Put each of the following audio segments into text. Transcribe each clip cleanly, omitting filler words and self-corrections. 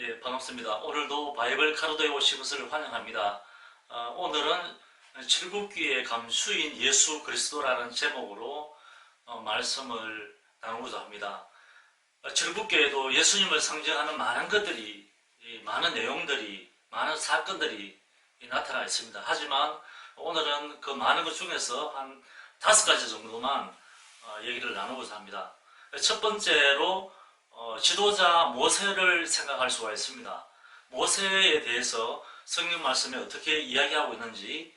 예, 반갑습니다. 오늘도 바이블 카르도에 오신 것을 환영합니다. 오늘은 칠국기의 감수인 예수 그리스도라는 제목으로 말씀을 나누고자 합니다. 칠국기에도 예수님을 상징하는 많은 것들이, 많은 내용들이, 많은 사건들이 나타나 있습니다. 하지만 오늘은 그 많은 것 중에서 한 5가지 정도만 얘기를 나누고자 합니다. 첫 번째로 지도자 모세를 생각할 수가 있습니다. 모세에 대해서 성경 말씀에 어떻게 이야기하고 있는지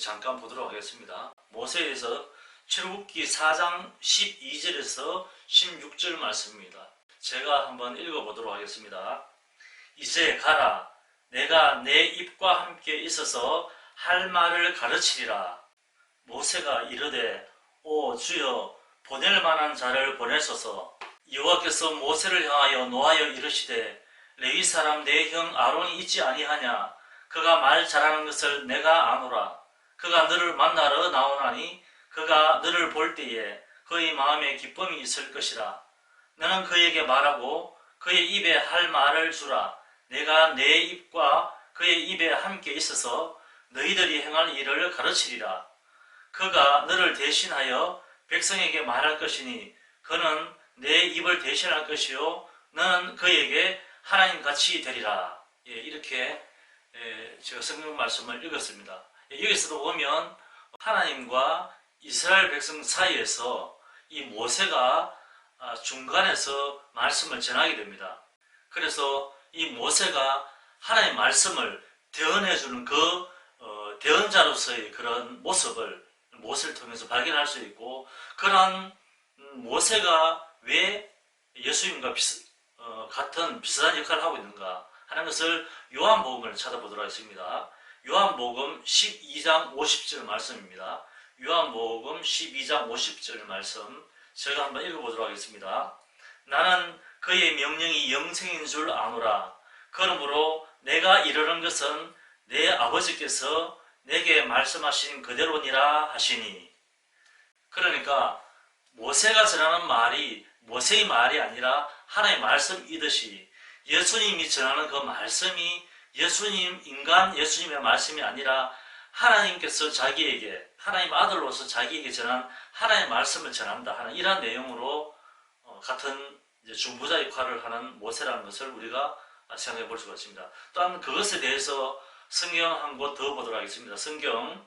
잠깐 보도록 하겠습니다. 모세에 대해서 출애굽기 4장 12절에서 16절 말씀입니다. 제가 한번 읽어보도록 하겠습니다. 이제 가라. 내가 내 입과 함께 있어서 할 말을 가르치리라. 모세가 이르되 오 주여 보낼 만한 자를 보내소서. 여호와께서 모세를 향하여 노하여 이르시되 레위 사람 내 형 아론이 있지 아니하냐. 그가 말 잘하는 것을 내가 아노라. 그가 너를 만나러 나오나니 그가 너를 볼 때에 그의 마음에 기쁨이 있을 것이라. 너는 그에게 말하고 그의 입에 할 말을 주라. 내가 내 입과 그의 입에 함께 있어서 너희들이 행할 일을 가르치리라. 그가 너를 대신하여 백성에게 말할 것이니 그는 내 입을 대신할 것이요 너는 그에게 하나님같이 되리라. 이렇게 제가 성경 말씀을 읽었습니다. 여기서도 보면 하나님과 이스라엘 백성 사이에서 이 모세가 중간에서 말씀을 전하게 됩니다. 그래서 이 모세가 하나님의 말씀을 대언해주는 그 대언자로서의 그런 모습을 통해서 발견할 수 있고, 그런 모세가 왜 예수님과 같은 비슷한 역할을 하고 있는가 하는 것을 요한복음을 찾아보도록 하겠습니다. 요한복음 12장 50절 말씀입니다. 요한복음 12장 50절 말씀 제가 한번 읽어보도록 하겠습니다. 나는 그의 명령이 영생인 줄 아노라. 그러므로 내가 이르는 것은 내 아버지께서 내게 말씀하신 그대로니라 하시니. 그러니까 모세가 전하는 말이 모세의 말이 아니라 하나님의 말씀이듯이 예수님이 전하는 그 말씀이 예수님의 말씀이 아니라 하나님께서 자기에게, 하나님 아들로서 자기에게 전한 하나님의 말씀을 전한다 하는 이러한 내용으로 같은 중보자 역할을 하는 모세라는 것을 우리가 생각해 볼 수가 있습니다. 또한 그것에 대해서 성경 한 곳 더 보도록 하겠습니다. 성경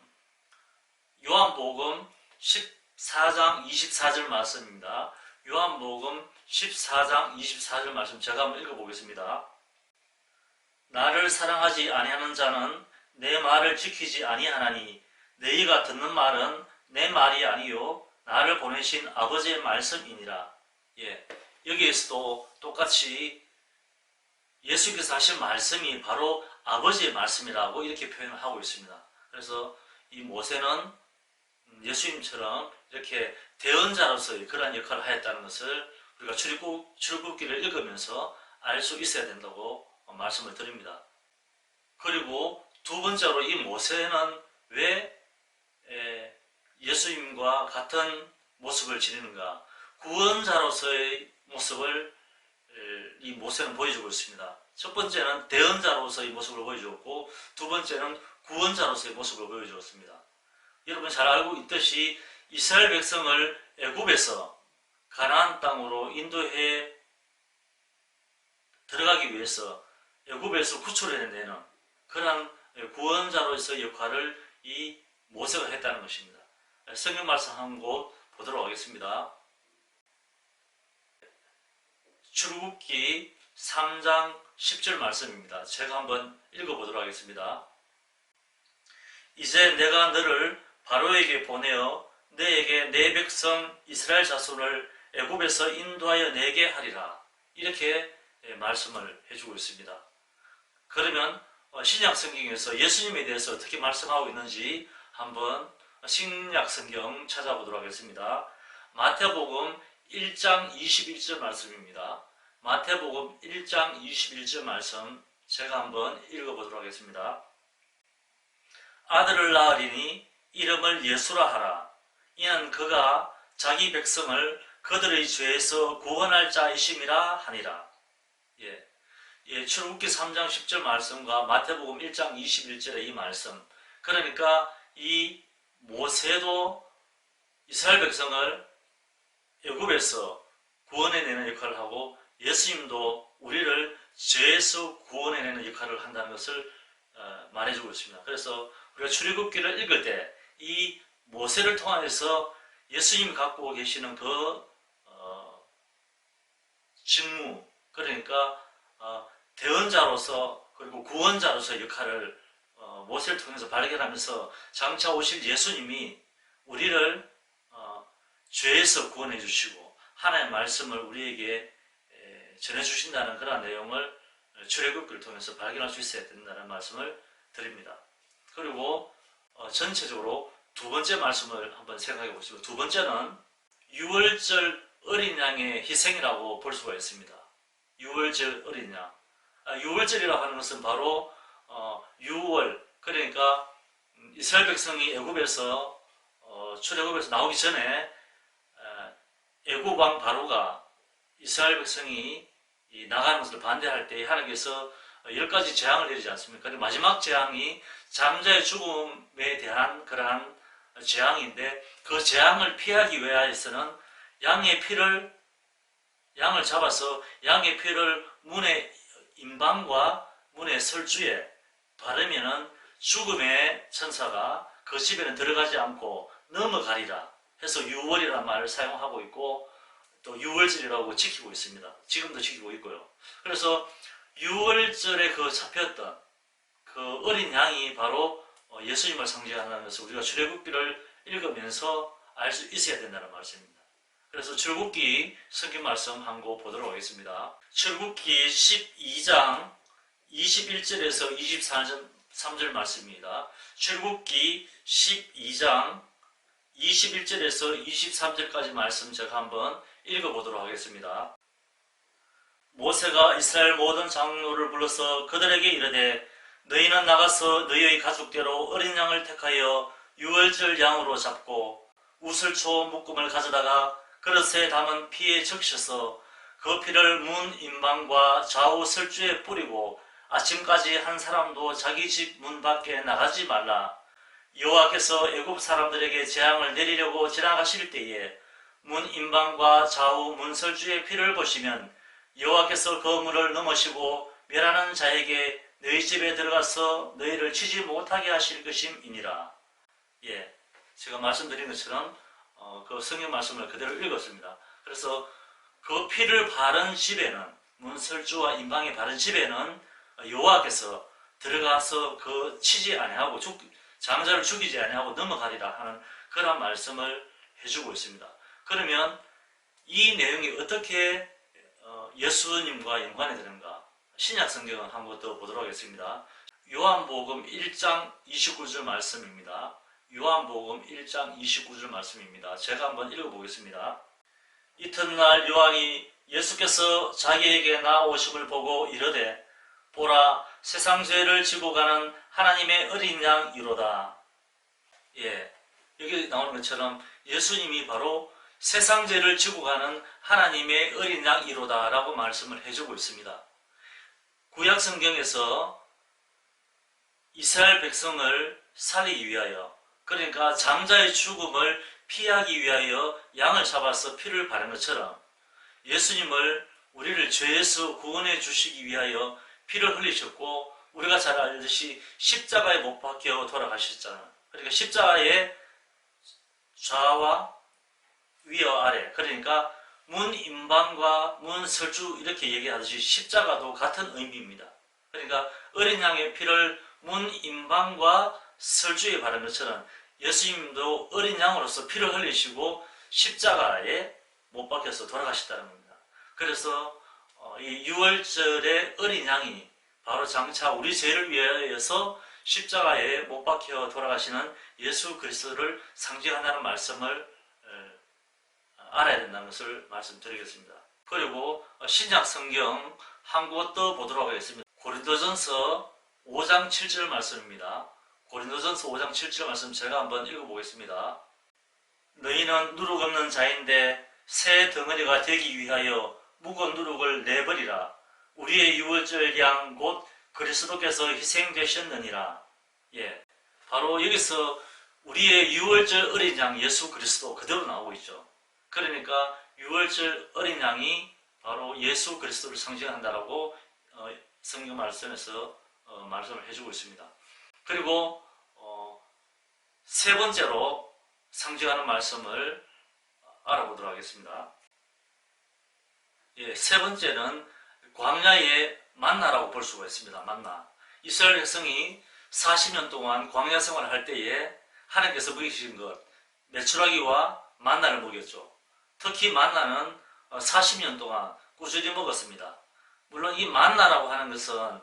요한복음 14장 24절 말씀입니다. 요한복음 14장 24절 말씀 제가 한번 읽어보겠습니다. 나를 사랑하지 아니하는 자는 내 말을 지키지 아니하나니 너희가 듣는 말은 내 말이 아니요 나를 보내신 아버지의 말씀이니라. 여기에서도 똑같이 예수께서 하신 말씀이 바로 아버지의 말씀이라고 이렇게 표현을 하고 있습니다. 그래서 이 모세는 예수님처럼 이렇게 대언자로서의 그러한 역할을 하였다는 것을 우리가 출애굽기를 읽으면서 알 수 있어야 된다고 말씀을 드립니다. 그리고 두 번째로 이 모세는 왜 예수님과 같은 모습을 지니는가? 구원자로서의 모습을 이 모세는 보여주고 있습니다. 첫 번째는 대언자로서의 모습을 보여주었고, 두 번째는 구원자로서의 모습을 보여주었습니다. 여러분 잘 알고 있듯이 이스라엘 백성을 애굽에서 가나안 땅으로 인도해 들어가기 위해서 애굽에서 구출해내는 그런 구원자로서의 역할을 이 모세가 했다는 것입니다. 성경 말씀 한 곳 보도록 하겠습니다. 출애굽기 3장 10절 말씀입니다. 제가 한번 읽어보도록 하겠습니다. 이제 내가 너를 바로에게 보내어 너에게 내 백성 이스라엘 자손을 애굽에서 인도하여 내게 하리라. 이렇게 말씀을 해주고 있습니다. 그러면 신약 성경에서 예수님에 대해서 어떻게 말씀하고 있는지 한번 신약 성경 찾아보도록 하겠습니다. 마태복음 1장 21절 말씀입니다. 마태복음 1장 21절 말씀 제가 한번 읽어보도록 하겠습니다. 아들을 낳으리니 이름을 예수라 하라. 이는 그가 자기 백성을 그들의 죄에서 구원할 자이심이라 하니라. 예, 출애굽기 3장 10절 말씀과 마태복음 1장 21절의 이 말씀, 그러니까 이 모세도 이스라엘 백성을 애굽에서 구원해내는 역할을 하고 예수님도 우리를 죄에서 구원해내는 역할을 한다는 것을 말해주고 있습니다. 그래서 우리가 출애굽기를 읽을 때 이 모세를 통해서 예수님이 갖고 계시는 그 직무, 그러니까 대언자로서 그리고 구원자로서의 역할을 모세를 통해서 발견하면서 장차 오실 예수님이 우리를 죄에서 구원해 주시고 하나님의 말씀을 우리에게 전해 주신다는 그런 내용을 출애굽기를 통해서 발견할 수 있어야 된다는 말씀을 드립니다. 그리고 전체적으로 두 번째 말씀을 한번 생각해 보시고, 두 번째는 유월절 어린 양의 희생이라고 볼 수가 있습니다. 유월절 어린 양. 유월절이라고 하는 것은 바로 유월, 그러니까 이스라엘 백성이 애굽에서 출애굽에서 나오기 전에 애굽 왕 바로가 이스라엘 백성이 나가는 것을 반대할 때 하나님께서 10가지 재앙을 내리지 않습니까? 마지막 재앙이 장자의 죽음에 대한 그러한 재앙인데, 그 재앙을 피하기 위하여서는 양을 잡아서 양의 피를 문의 임방과 문의 설주에 바르면은 죽음의 천사가 그 집에는 들어가지 않고 넘어가리라 해서 유월이라는 말을 사용하고 있고, 또 유월절이라고 지키고 있습니다. 지금도 지키고 있고요. 그래서 유월절에 그 잡혔던 그 어린 양이 바로 예수님을 상징한다는 것을 우리가 출애굽기를 읽으면서 알 수 있어야 된다는 말씀입니다. 그래서 출애굽기 성경 말씀 한 거 보도록 하겠습니다. 출애굽기 12장 21절에서 23절 말씀입니다. 출애굽기 12장 21절에서 23절까지 말씀 제가 한번 읽어보도록 하겠습니다. 모세가 이스라엘 모든 장로를 불러서 그들에게 이르되, 너희는 나가서 너희의 가족대로 어린 양을 택하여 유월절 양으로 잡고 우슬초 묶음을 가져다가 그릇에 담은 피에 적셔서 그 피를 문 임방과 좌우 설주에 뿌리고 아침까지 한 사람도 자기 집 문 밖에 나가지 말라. 여호와께서 애굽 사람들에게 재앙을 내리려고 지나가실 때에 문 임방과 좌우 문 설주의 피를 보시면 여호와께서 그 문을 넘으시고 멸하는 자에게 너희 집에 들어가서 너희를 치지 못하게 하실 것임이니라. 예, 제가 말씀드린 것처럼 그 성경 말씀을 그대로 읽었습니다. 그래서 그 피를 바른 집에는, 문설주와 임방에 바른 집에는 여호와께서 들어가서 그 치지 아니하고 장자를 죽이지 아니하고 넘어가리라 하는 그런 말씀을 해주고 있습니다. 그러면 이 내용이 어떻게 예수님과 연관이 되는가? 신약 성경을 한번 더 보도록 하겠습니다. 요한복음 1장 29절 말씀입니다. 요한복음 1장 29절 말씀입니다. 제가 한번 읽어보겠습니다. 이튿날 요한이 예수께서 자기에게 나오심을 보고 이르되, 보라, 세상 죄를 지고 가는 하나님의 어린 양이로다. 예, 여기 나오는 것처럼 예수님이 바로 세상 죄를 지고 가는 하나님의 어린 양이로다 라고 말씀을 해주고 있습니다. 구약 성경에서 이스라엘 백성을 살리기 위하여, 그러니까 장자의 죽음을 피하기 위하여 양을 잡아서 피를 바른 것처럼 예수님을 우리를 죄에서 구원해 주시기 위하여 피를 흘리셨고, 우리가 잘 알듯이 십자가에 못 박혀 돌아가셨잖아요. 그러니까 십자가의 좌와 위와 아래, 그러니까 문 임방과 문 설주 이렇게 얘기하듯이 십자가도 같은 의미입니다. 그러니까 어린 양의 피를 문 임방과 설주에 바른 것처럼 예수님도 어린 양으로서 피를 흘리시고 십자가에 못 박혀서 돌아가셨다는 겁니다. 그래서 이 유월절의 어린 양이 바로 장차 우리 죄를 위하여서 십자가에 못 박혀 돌아가시는 예수 그리스도를 상징한다는 말씀을 알아야 된다는 것을 말씀드리겠습니다. 그리고 신약 성경 한 곳 더 보도록 하겠습니다. 고린도전서 5장 7절 말씀입니다. 고린도전서 5장 7절 말씀 제가 한번 읽어보겠습니다. 너희는 누룩 없는 자인데 새 덩어리가 되기 위하여 묵은 누룩을 내버리라. 우리의 유월절 양 곧 그리스도께서 희생되셨느니라. 예, 바로 여기서 우리의 유월절 어린 양 예수 그리스도 그대로 나오고 있죠. 그러니까 유월절 어린 양이 바로 예수 그리스도를 상징한다라고 성경 말씀에서 말씀을 해주고 있습니다. 그리고 세 번째로 상징하는 말씀을 알아보도록 하겠습니다. 예, 세 번째는 광야의 만나라고 볼 수가 있습니다. 만나. 이스라엘 백성이 40년 동안 광야 생활을 할 때에 하나님께서 먹이신 것, 메추라기와 만나를 먹였죠. 특히 만나는 40년 동안 꾸준히 먹었습니다. 물론 이 만나라고 하는 것은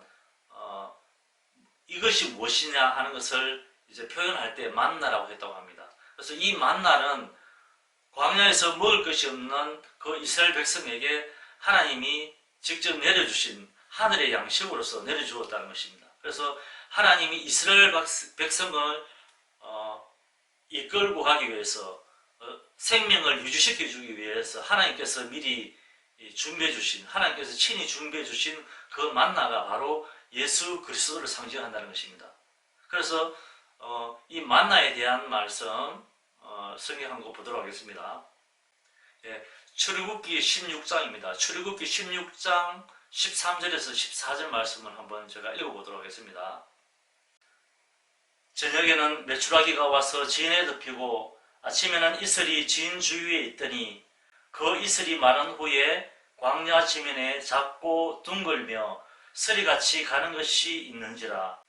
이것이 무엇이냐 하는 것을 이제 표현할 때 만나라고 했다고 합니다. 그래서 이 만나는 광야에서 먹을 것이 없는 그 이스라엘 백성에게 하나님이 직접 내려주신 하늘의 양식으로서 내려주었다는 것입니다. 그래서 하나님이 이스라엘 백성을 이끌고 가기 위해서 생명을 유지시켜 주기 위해서 하나님께서 미리 준비해 주신, 하나님께서 친히 준비해 주신 그 만나가 바로 예수 그리스도를 상징한다는 것입니다. 그래서 이 만나에 대한 말씀 성경 한 거 보도록 하겠습니다. 예, 출애굽기 16장입니다. 출애굽기 16장 13절에서 14절 말씀을 한번 제가 읽어보도록 하겠습니다. 저녁에는 메추라기가 와서 진에 덮이고 아침에는 이슬이 진 주위에 있더니 그 이슬이 마른 후에 광야 지면에 작고 둥글며 서리같이 가는 것이 있는지라.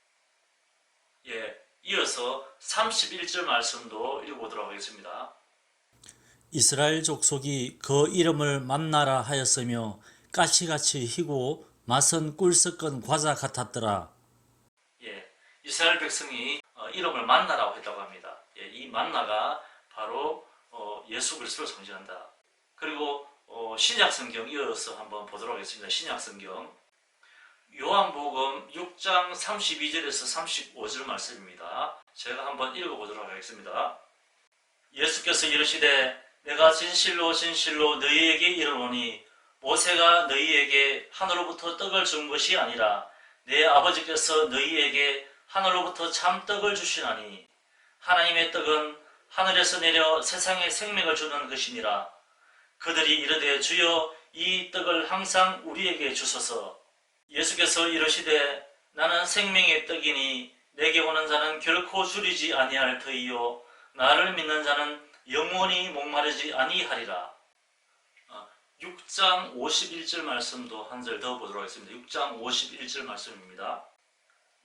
예, 이어서 31절 말씀도 읽어보도록 하겠습니다. 이스라엘 족속이 그 이름을 만나라 하였으며 가시같이 희고 맛은 꿀 섞은 과자 같았더라. 예, 이스라엘 백성이 이름을 만나라고 했다고 합니다. 예, 이 만나가 바로 예수 그리스도를 상징한다. 그리고 신약 성경 이어서 한번 보도록 하겠습니다. 신약 성경 요한복음 6장 32절에서 35절 말씀입니다. 제가 한번 읽어보도록 하겠습니다. 예수께서 이르시되 내가 진실로 진실로 너희에게 이르노니 모세가 너희에게 하늘로부터 떡을 준 것이 아니라 내 아버지께서 너희에게 하늘로부터 참떡을 주시나니 하나님의 떡은 하늘에서 내려 세상에 생명을 주는 것이니라. 그들이 이르되 주여 이 떡을 항상 우리에게 주소서. 예수께서 이르시되 나는 생명의 떡이니 내게 오는 자는 결코 줄이지 아니할 터이요 나를 믿는 자는 영원히 목마르지 아니하리라. 6장 51절 말씀도 한 절 더 보도록 하겠습니다. 6장 51절 말씀입니다.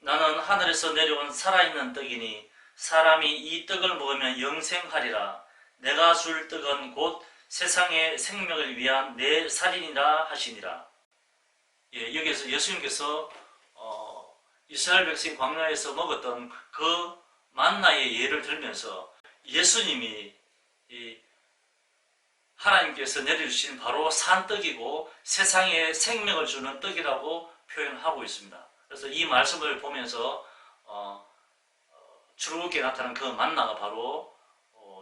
나는 하늘에서 내려온 살아있는 떡이니 사람이 이 떡을 먹으면 영생하리라. 내가 줄 떡은 곧 세상의 생명을 위한 내 살이니라 하시니라. 예, 여기서 예수님께서 이스라엘 백성 광야에서 먹었던 그 만나의 예를 들면서 예수님이 하나님께서 내려주신 바로 산떡이고 세상에 생명을 주는 떡이라고 표현하고 있습니다. 그래서 이 말씀을 보면서 출애굽기에 나타난 그 만나가 바로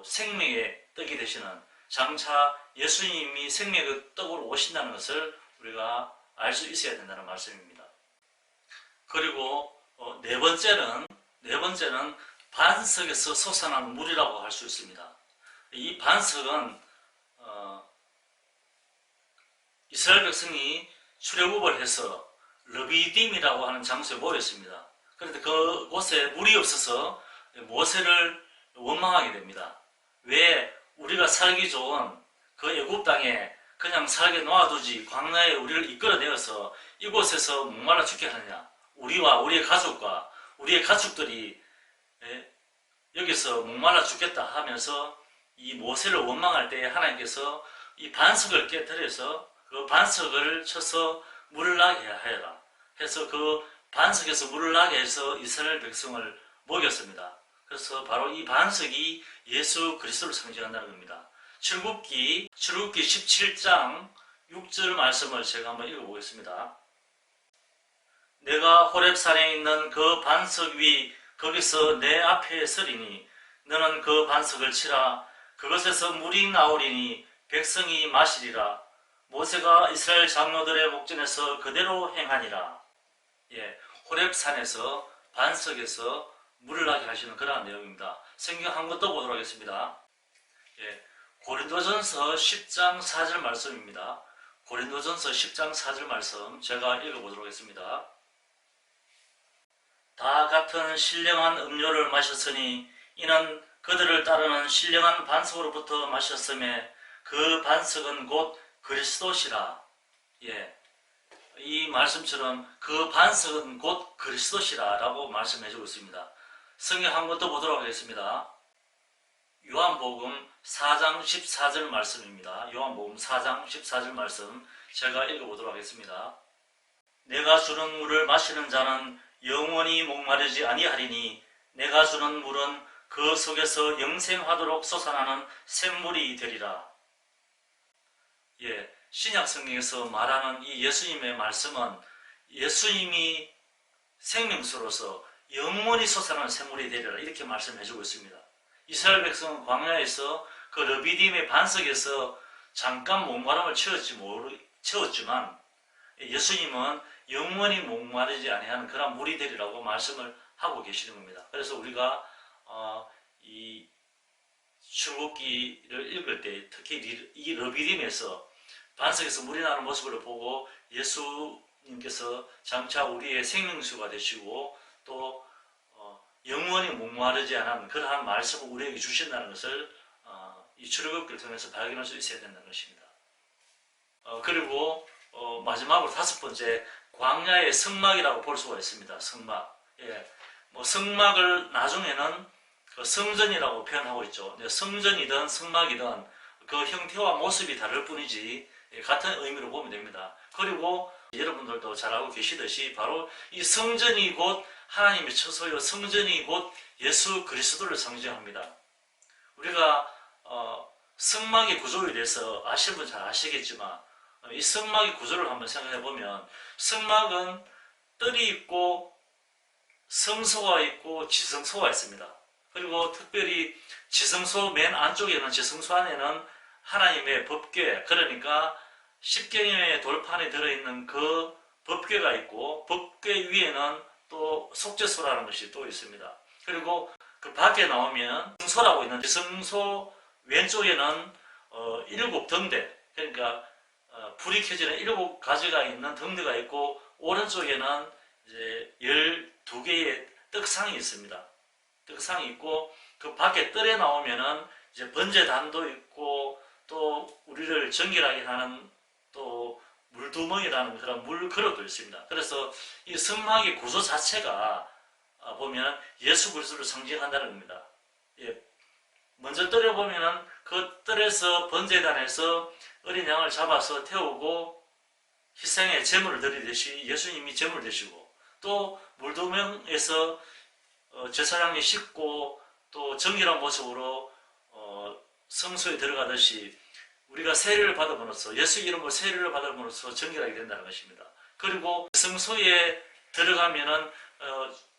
생명의 떡이 되시는 장차 예수님이 생명의 떡으로 오신다는 것을 우리가 알 수 있어야 된다는 말씀입니다. 그리고 네 번째는 반석에서 솟아난 물이라고 할 수 있습니다. 이 반석은 이스라엘 백성이 출애굽을 해서 르비딤이라고 하는 장소에 모였습니다. 그런데 그곳에 물이 없어서 모세를 원망하게 됩니다. 왜 우리가 살기 좋은 그 애굽 땅에 그냥 살게 놓아두지 광야에 우리를 이끌어내어서 이곳에서 목말라 죽게 하느냐. 우리와 우리의 가족과 우리의 가축들이 여기서 목말라 죽겠다 하면서 이 모세를 원망할 때 하나님께서 이 반석을 깨뜨려서 그 반석을 쳐서 물을 나게 하여라 해서 그 반석에서 물을 나게 해서 이스라엘 백성을 먹였습니다. 그래서 바로 이 반석이 예수 그리스도를 상징한다는 겁니다. 출애굽기 17장 6절 말씀을 제가 한번 읽어보겠습니다. 내가 호렙산에 있는 그 반석 위 거기서 내 앞에 서리니 너는 그 반석을 치라. 그것에서 물이 나오리니 백성이 마시리라. 모세가 이스라엘 장로들의 목전에서 그대로 행하니라. 예, 호렙산에서 반석에서 물을 나게 하시는 그러한 내용입니다. 성경 한 번 더 보도록 하겠습니다. 예, 고린도전서 10장 4절 말씀입니다. 고린도전서 10장 4절 말씀 제가 읽어보도록 하겠습니다. 다 같은 신령한 음료를 마셨으니 이는 그들을 따르는 신령한 반석으로부터 마셨음에 그 반석은 곧 그리스도시라. 예, 이 말씀처럼 그 반석은 곧 그리스도시라 라고 말씀해주고 있습니다. 성경 한 번 더 보도록 하겠습니다. 요한복음 4장 14절 말씀입니다. 요한복음 4장 14절 말씀 제가 읽어보도록 하겠습니다. 내가 주는 물을 마시는 자는 영원히 목마르지 아니하리니 내가 주는 물은 그 속에서 영생하도록 솟아나는 샘물이 되리라. 예, 신약 성경에서 말하는 이 예수님의 말씀은 예수님이 생명수로서 영원히 솟아나는 샘물이 되리라 이렇게 말씀해주고 있습니다. 이스라엘 백성은 광야에서 그 르비딤의 반석에서 잠깐 목마름을 채웠지만 예수님은 영원히 목마르지 아니하는 그런 물이 되리라고 말씀을 하고 계시는 겁니다. 그래서 우리가 이 출애굽기를 읽을 때 특히 이 르비딤에서 반석에서 물이 나는 모습을 보고 예수님께서 장차 우리의 생명수가 되시고 또 영원히 목마르지 않은 그러한 말씀을 우리에게 주신다는 것을 이 출애굽기를 통해서 발견할 수 있어야 된다는 것입니다. 그리고 마지막으로 다섯 번째, 광야의 성막이라고 볼 수가 있습니다. 성막. 예, 성막을 나중에는 그 성전이라고 표현하고 있죠. 성전이든 성막이든 그 형태와 모습이 다를 뿐이지 같은 의미로 보면 됩니다. 그리고 여러분들도 잘 알고 계시듯이 바로 이 성전이 곧 하나님의 처소요 성전이 곧 예수 그리스도를 상징합니다. 우리가 성막의 구조에 대해서 아시는 분 잘 아시겠지만 이 성막의 구조를 한번 생각해 보면 성막은 뜰이 있고 성소가 있고 지성소가 있습니다. 그리고 특별히 지성소 맨 안쪽에는 지성소 안에는 하나님의 법궤, 그러니까 십계명의 돌판에 들어있는 그 법궤가 있고 법궤 위에는 또 속죄소라는 것이 또 있습니다. 그리고 그 밖에 나오면 성소라고 있는 지성소 왼쪽에는 7등대, 그러니까 불이 켜지는 7가지가 있는 등대가 있고 오른쪽에는 이제 12개의 떡상이 있습니다. 떡상이 있고 그 밖에 뜰에 나오면은 이제 번제단도 있고 또 우리를 정결하게 하는 또 물두멍이라는 그런 물그릇도 있습니다. 그래서 이 성막의 구조 자체가 보면 예수 그리스도를 상징한다는 겁니다. 예, 먼저 뜰에 보면은 그 뜰에서 번제단에서 어린 양을 잡아서 태우고 희생의 제물을 드리듯이 예수님이 제물 되시고 또 물두멍에서 제사장이 씻고 또 정결한 모습으로 성소에 들어가듯이 우리가 세례를 받음으로써 예수 이름으로 세례를 받음으로써 정결하게 된다는 것입니다. 그리고 성소에 들어가면은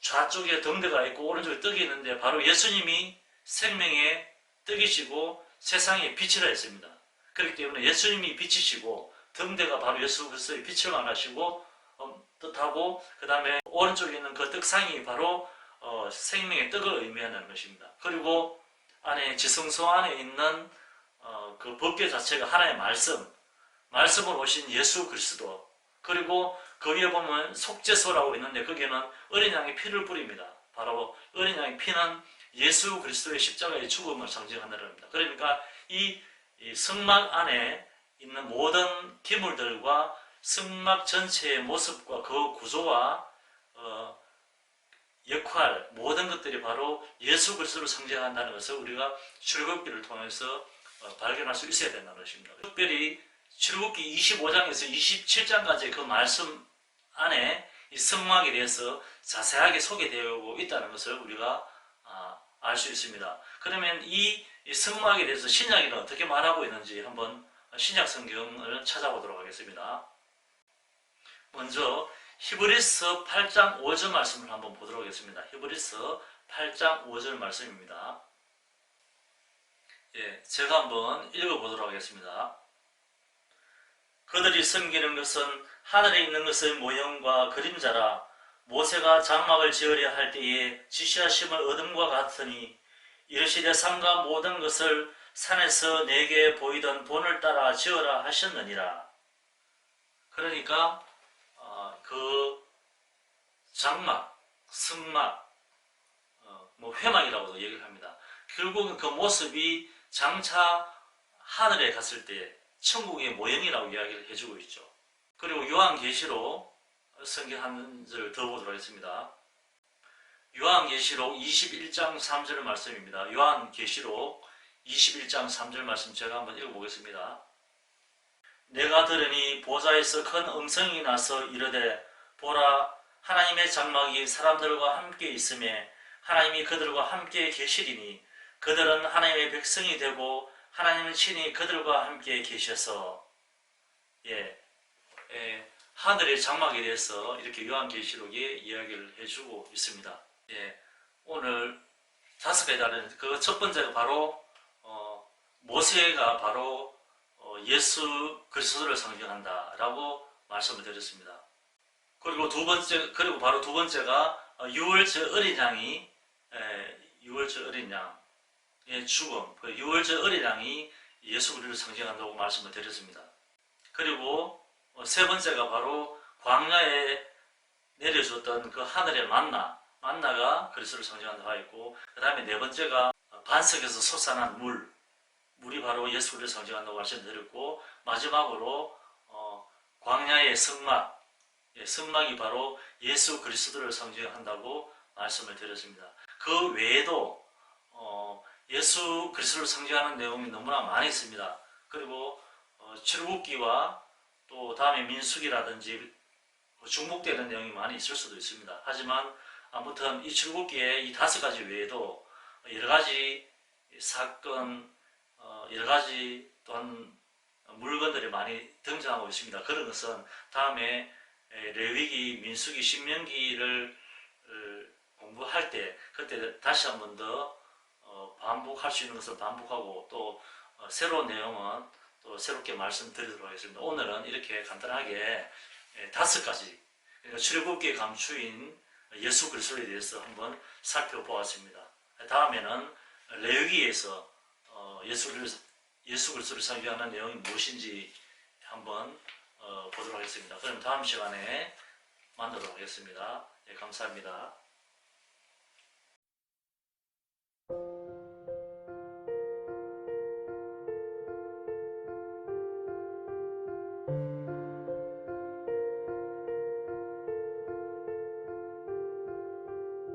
좌쪽에 등대가 있고 오른쪽에 떡이 있는데 바로 예수님이 생명의 떡이시고 세상의 빛이라 했습니다. 그렇기 때문에 예수님이 빛이시고 등대가 바로 예수 그리스도의 빛을 말하시고 뜻하고 그 다음에 오른쪽에 있는 그 떡상이 바로 생명의 떡을 의미하는 것입니다. 그리고 안에 지성소 안에 있는 그 법궤 자체가 하나의 말씀으로 오신 예수 그리스도, 그리고 그 위에 보면 속죄소라고 있는데 거기에는 어린 양의 피를 뿌립니다. 바로 어린 양의 피는 예수 그리스도의 십자가의 죽음을 상징한다는 겁니다. 그러니까 이 성막 안에 있는 모든 기물들과 성막 전체의 모습과 그 구조와 역할, 모든 것들이 바로 예수 그리스도를 상징한다는 것을 우리가 출애굽기를 통해서 발견할 수 있어야 된다는 것입니다. 특별히 출애굽기 25장에서 27장까지 그 말씀 안에 이 성막에 대해서 자세하게 소개되어 있다는 것을 우리가 알 수 있습니다. 그러면 이 성막에 대해서 신약에는 어떻게 말하고 있는지 한번 신약 성경을 찾아보도록 하겠습니다. 먼저 히브리서 8장 5절 말씀을 한번 보도록 하겠습니다. 히브리서 8장 5절 말씀입니다. 예, 제가 한번 읽어보도록 하겠습니다. 그들이 섬기는 것은 하늘에 있는 것의 모형과 그림자라. 모세가 장막을 지으려 할 때에 지시하심을 얻음과 같으니 이르시되 산과 모든 것을 산에서 내게 보이던 본을 따라 지어라 하셨느니라. 그러니까 그 장막, 성막, 회막이라고도 얘기를 합니다. 결국은 그 모습이 장차 하늘에 갔을 때 천국의 모형이라고 이야기를 해주고 있죠. 그리고 요한계시록 성경 한 절 더 보도록 하겠습니다. 요한계시록 21장 3절 말씀입니다. 요한계시록 21장 3절 말씀 제가 한번 읽어보겠습니다. 내가 들으니 보좌에서 큰 음성이 나서 이르되 보라 하나님의 장막이 사람들과 함께 있음에 하나님이 그들과 함께 계시리니 그들은 하나님의 백성이 되고 하나님은 친히 그들과 함께 계셔서 하늘의 장막에 대해서 이렇게 요한계시록에 이야기를 해주고 있습니다. 오늘 5가지 다른 그 첫 번째가 바로 모세가 바로 예수 그리스도를 상징한다라고 말씀을 드렸습니다. 그리고 바로 두 번째가 유월절 어린 양이 유월절 어린 양의 죽음, 그 유월절 어린 양이 예수 그리스도를 상징한다고 말씀을 드렸습니다. 그리고 세 번째가 바로 광야에 내려줬던 그 하늘의 만나가 그리스도를 상징한다고 하였고, 그 다음에 네 번째가 반석에서 솟아난 물이 바로 예수 그리스도를 상징한다고 말씀드렸고, 마지막으로 광야의 성막이 바로 예수 그리스도를 상징한다고 말씀을 드렸습니다. 그 외에도 예수 그리스도를 상징하는 내용이 너무나 많이 있습니다. 그리고 출애굽기와 또 다음에 민수기라든지 중복되는 내용이 많이 있을 수도 있습니다. 하지만 아무튼 이 출애굽기에 이 5가지 외에도 여러 가지 사건, 여러 가지 또한 물건들이 많이 등장하고 있습니다. 그런 것은 다음에 레위기, 민수기, 신명기를 공부할 때 그때 다시 한 번 더 반복할 수 있는 것을 반복하고 또 새로운 내용은 또 새롭게 말씀드리도록 하겠습니다. 오늘은 이렇게 간단하게 5가지 출애굽기에 감추인 예수 그리스도에 대해서 한번 살펴보았습니다. 다음에는 레위기에서 예수 그리스도를 상징하는 내용이 무엇인지 한번 보도록 하겠습니다. 그럼 다음 시간에 만나도록 하겠습니다. 감사합니다.